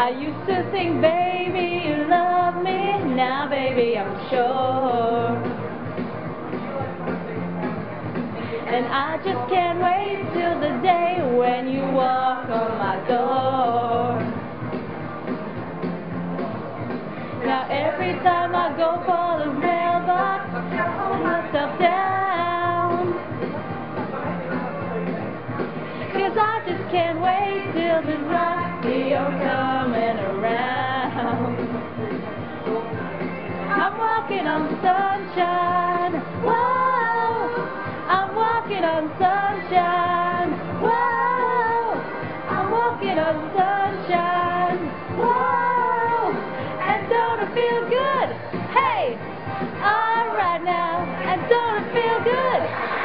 I used to think, baby, you love me. Now, baby, I'm sure. And I just can't wait till the day when you walk on my door. Now every time I go for the mailbox, I put myself down, 'cause I just can't wait till the night you're coming around. I'm walking on sunshine, whoa, I'm walking on sunshine, whoa, I'm walking on sunshine, whoa, and don't it feel good? Hey, all right now, and don't it feel good?